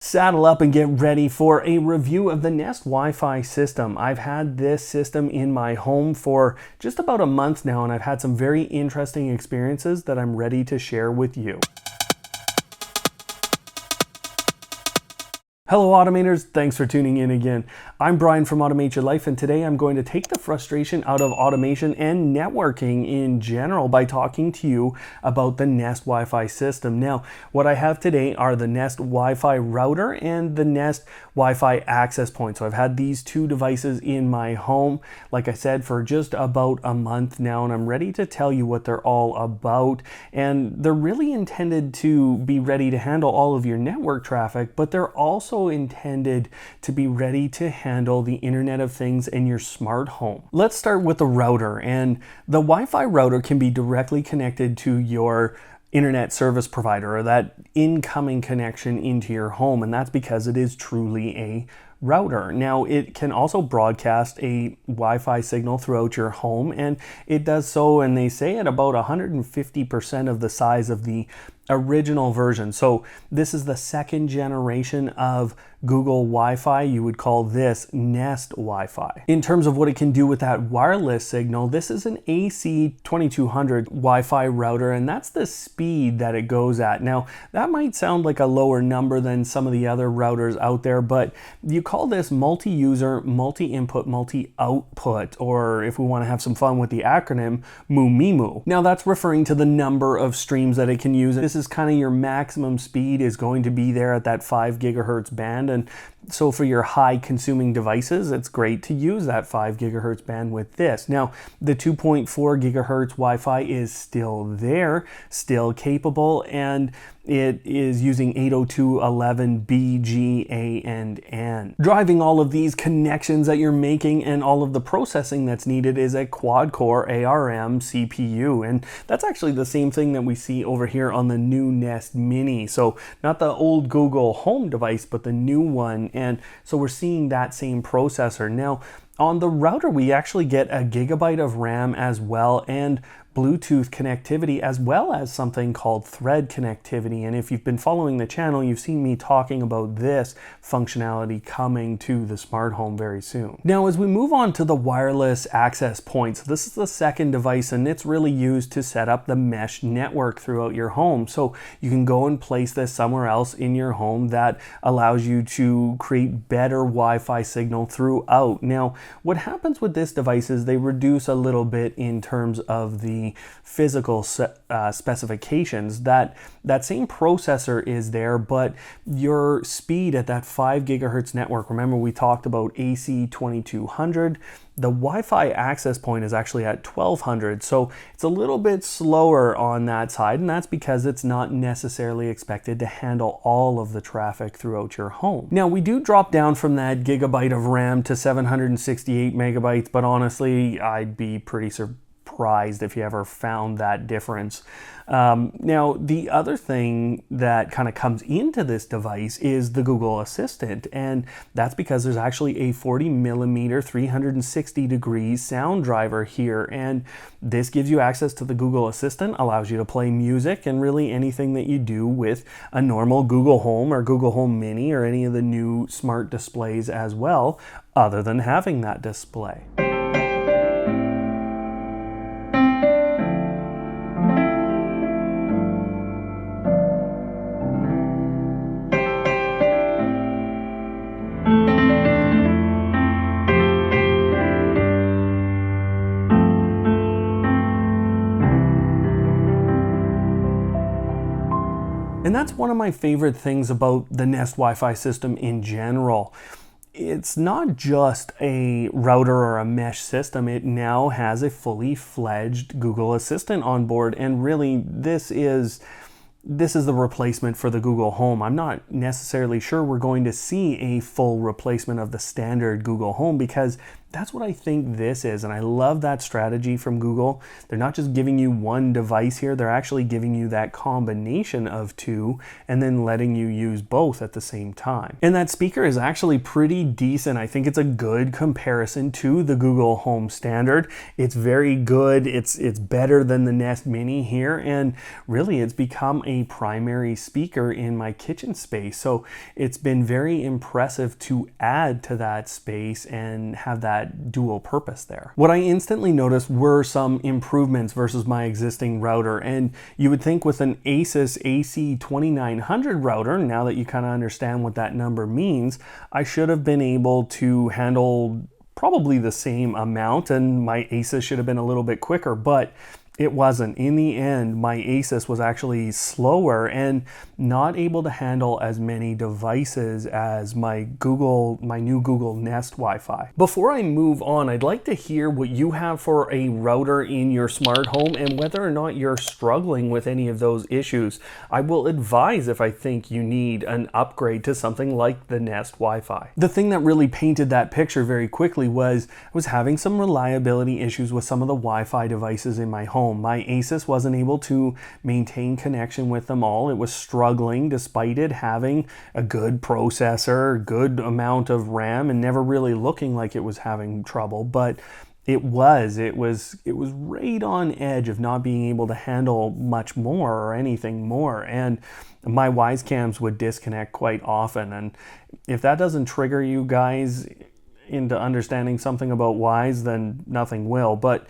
Saddle up and get ready for a review of the Nest Wi-Fi system. I've had this system in my home for just about a month now, and I've had some very interesting experiences that I'm ready to share with you. Hello Automators, thanks for tuning in again. I'm Brian from Automate Your Life, and today I'm going to take the frustration out of automation and networking in general by talking to you about the Nest Wi-Fi system. Now, what I have today are the Nest Wi-Fi router and the Nest Wi-Fi access point. So I've had these two devices in my home, like I said, for just about a month now, and I'm ready to tell you what they're all about. And they're really intended to be ready to handle all of your network traffic, but they're also intended to be ready to handle the Internet of Things in your smart home. Let's start with the router, and the Wi-Fi router can be directly connected to your internet service provider, or that incoming connection into your home, and that's because it is truly a router. Now, it can also broadcast a Wi-Fi signal throughout your home, and it does so, and they say, at about 150% of the size of the original version. So this is the second generation of Google Wi-Fi. You would call this Nest Wi-Fi. In terms of what it can do with that wireless signal, this is an AC 2200 Wi-Fi router, and that's the speed that it goes at. Now, that might sound like a lower number than some of the other routers out there, but you call this multi-user, multi-input, multi-output, or if we want to have some fun with the acronym, MUMIMU. Now, that's referring to the number of streams that it can use. This is kind of your maximum speed is going to be there at that 5 gigahertz band, and so for your high consuming devices, it's great to use that 5 gigahertz band with this. Now, the 2.4 gigahertz Wi-Fi is still there, still capable, and it is using 802.11b, G, A, and N. Driving all of these connections that you're making and all of the processing that's needed is a quad-core ARM CPU, and that's actually the same thing that we see over here on the new Nest Mini. So not the old Google Home device, but the new one, and so we're seeing that same processor. Now, on the router, we actually get a gigabyte of RAM as well, and Bluetooth connectivity, as well as something called thread connectivity. And if you've been following the channel, you've seen me talking about this functionality coming to the smart home very soon. Now, as we move on to the wireless access points, this is the second device, and it's really used to set up the mesh network throughout your home. So you can go and place this somewhere else in your home that allows you to create better Wi-Fi signal throughout. Now, what happens with this device is they reduce a little bit in terms of the physical specifications. That same processor is there, but your speed at that 5 gigahertz network, remember we talked about AC 2200, the Wi-Fi access point is actually at 1200, so it's a little bit slower on that side, and that's because it's not necessarily expected to handle all of the traffic throughout your home. Now, we do drop down from that gigabyte of RAM to 768 megabytes, but honestly, I'd be pretty surprised if you ever found that difference. Now, the other thing that kind of comes into this device is the Google Assistant, and that's because there's actually a 40 millimeter 360 degrees sound driver here, and this gives you access to the Google Assistant, allows you to play music and really anything that you do with a normal Google Home or Google Home Mini or any of the new smart displays as well, other than having that display. And that's one of my favorite things about the Nest Wi-Fi system in general. It's not just a router or a mesh system, it now has a fully fledged Google Assistant on board, and really this is the replacement for the Google Home. I'm not necessarily sure we're going to see a full replacement of the standard Google Home because that's what I think this is. And I love that strategy from Google. They're not just giving you one device here, they're actually giving you that combination of two and then letting you use both at the same time. And that speaker is actually pretty decent. I think it's a good comparison to the Google Home standard. It's very good. It's better than the Nest Mini here, and really it's become a primary speaker in my kitchen space. So it's been very impressive to add to that space and have that dual purpose there. What I instantly noticed were some improvements versus my existing router, and you would think with an Asus AC2900 router, now that you kind of understand what that number means, I should have been able to handle probably the same amount, and my Asus should have been a little bit quicker, but it wasn't. In the end, my Asus was actually slower and not able to handle as many devices as my new Google Nest Wi-Fi. Before I move on, I'd like to hear what you have for a router in your smart home and whether or not you're struggling with any of those issues. I will advise if I think you need an upgrade to something like the Nest Wi-Fi. The thing that really painted that picture very quickly was I was having some reliability issues with some of the Wi-Fi devices in my home. My Asus wasn't able to maintain connection with them all. It was struggling despite it having a good processor, good amount of RAM, and never really looking like it was having trouble, but it was right on edge of not being able to handle much more or anything more. And my Wise cams would disconnect quite often. And if that doesn't trigger you guys into understanding something about Wise, then nothing will. But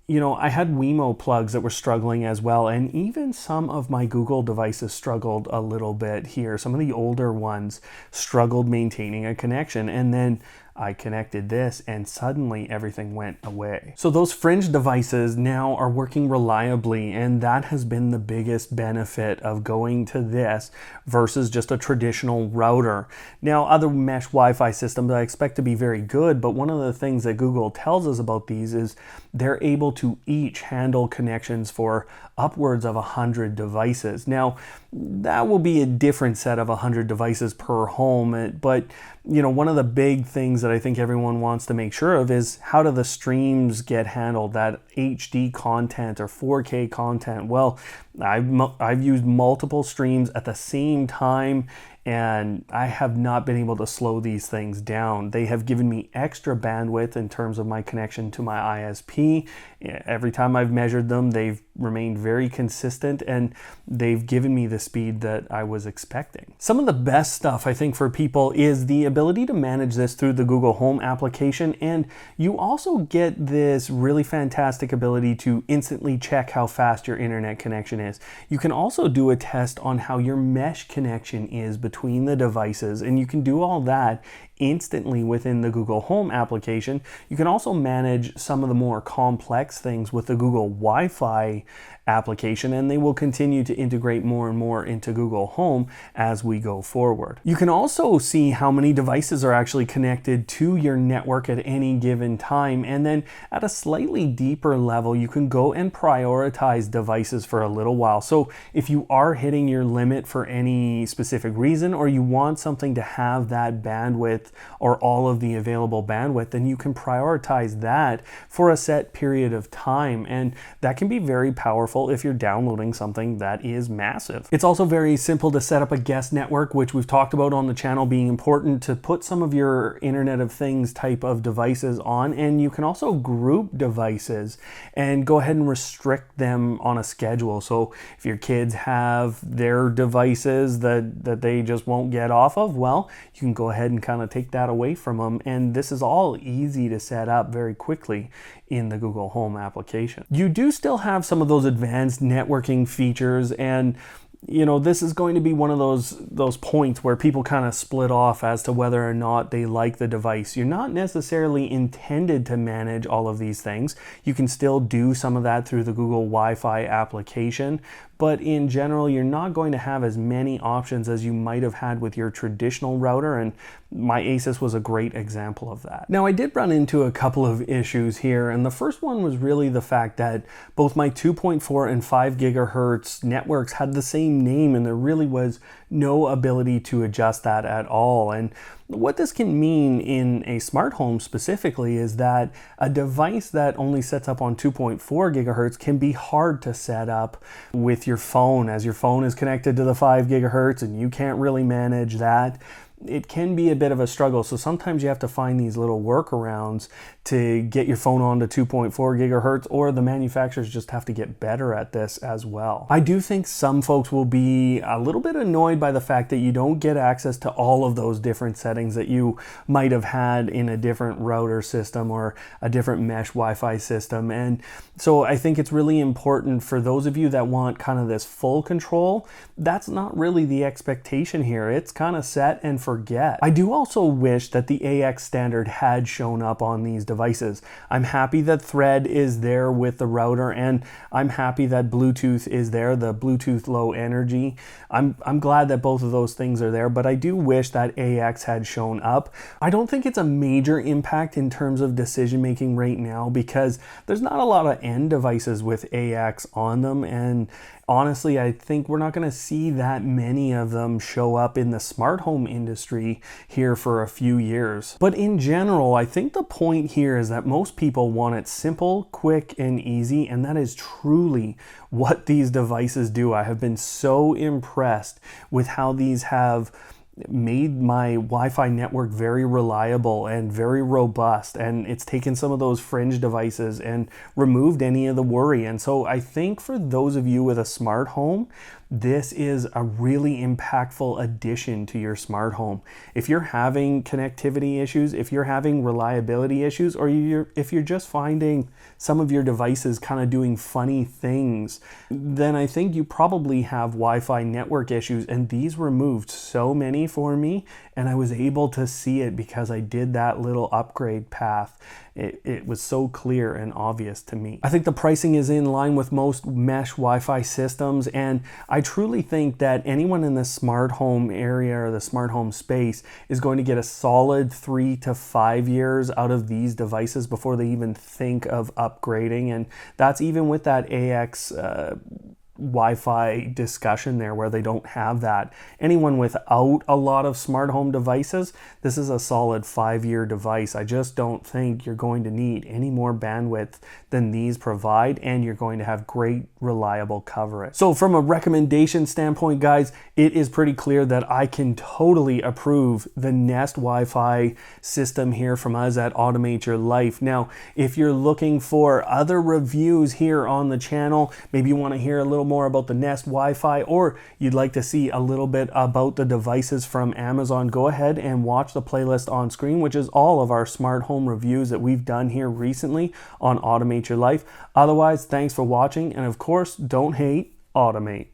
you know, I had Wemo plugs that were struggling as well, and even some of my Google devices struggled a little bit here. Some of the older ones struggled maintaining a connection, and then I connected this and suddenly everything went away. So those fringe devices now are working reliably, and that has been the biggest benefit of going to this versus just a traditional router. Now, other mesh Wi-Fi systems I expect to be very good, but one of the things that Google tells us about these is they're able to each handle connections for upwards of 100 devices. Now, that will be a different set of 100 devices per home, but you know, one of the big things that I think everyone wants to make sure of is how do the streams get handled, that HD content or 4K content. Well, I've used multiple streams at the same time, and I have not been able to slow these things down. They have given me extra bandwidth in terms of my connection to my ISP. Every time I've measured them, they've remained very consistent, and they've given me the speed that I was expecting. Some of the best stuff I think for people is the ability to manage this through the Google Home application, and you also get this really fantastic ability to instantly check how fast your internet connection is. You can also do a test on how your mesh connection is between the devices, and you can do all that instantly within the Google Home application. You can also manage some of the more complex things with the Google Wi-Fi application, and they will continue to integrate more and more into Google Home as we go forward. You can also see how many devices are actually connected to your network at any given time, and then at a slightly deeper level, you can go and prioritize devices for a little while. So if you are hitting your limit for any specific reason, or you want something to have that bandwidth or all of the available bandwidth, then you can prioritize that for a set period of time, and that can be very powerful if you're downloading something that is massive. It's also very simple to set up a guest network, which we've talked about on the channel being important to put some of your Internet of Things type of devices on, and you can also group devices and go ahead and restrict them on a schedule. So if your kids have their devices that they just won't get off of, well, you can go ahead and kind of take that away from them, and this is all easy to set up very quickly in the Google Home application. You do still have some of those advanced networking features, and you know, this is going to be one of those points where people kind of split off as to whether or not they like the device. You're not necessarily intended to manage all of these things. You can still do some of that through the Google Wi-Fi application, but in general, you're not going to have as many options as you might have had with your traditional router, and my Asus was a great example of that. Now, I did run into a couple of issues here, and the first one was really the fact that both my 2.4 and 5 gigahertz networks had the same name, and there really was no ability to adjust that at all. And what this can mean in a smart home specifically is that a device that only sets up on 2.4 gigahertz can be hard to set up with your phone, as your phone is connected to the 5 gigahertz and you can't really manage that. It can be a bit of a struggle. So sometimes you have to find these little workarounds to get your phone on to 2.4 gigahertz, or the manufacturers just have to get better at this as well. I do think some folks will be a little bit annoyed by the fact that you don't get access to all of those different settings that you might have had in a different router system or a different mesh Wi-Fi system. And so I think it's really important for those of you that want kind of this full control. That's not really the expectation here. It's kind of set and forget. I do also wish that the AX standard had shown up on these devices. I'm happy that Thread is there with the router, and I'm happy that Bluetooth is there, the Bluetooth low energy. I'm glad that both of those things are there, but I do wish that AX had shown up. I don't think it's a major impact in terms of decision making right now, because there's not a lot of end devices with AX on them, and honestly, I think we're not going to see that many of them show up in the smart home industry here for a few years. But in general, I think the point here is that most people want it simple, quick, and easy, and that is truly what these devices do. I have been so impressed with how these have made my Wi-Fi network very reliable and very robust, and it's taken some of those fringe devices and removed any of the worry. And so I think for those of you with a smart home, this is a really impactful addition to your smart home. If you're having connectivity issues, if you're having reliability issues, or if you're just finding some of your devices kind of doing funny things, then I think you probably have Wi-Fi network issues, and these removed so many for me, and I was able to see it because I did that little upgrade path. It was so clear and obvious to me. I think the pricing is in line with most mesh Wi-Fi systems, and I truly think that anyone in the smart home area or the smart home space is going to get a solid 3 to 5 years out of these devices before they even think of upgrading. And that's even with that AX Wi-Fi discussion there, where they don't have that. Anyone without a lot of smart home devices, this is a solid 5-year device. I just don't think you're going to need any more bandwidth than these provide, and you're going to have great reliable coverage. So from a recommendation standpoint, guys, it is pretty clear that I can totally approve the Nest Wi-Fi system here from us at Automate Your Life. Now, if you're looking for other reviews here on the channel, maybe you want to hear a little more about the Nest Wi-Fi, or you'd like to see a little bit about the devices from Amazon, go ahead and watch the playlist on screen, which is all of our smart home reviews that we've done here recently on Automate Your Life. Otherwise, thanks for watching, and of course, don't hate, automate.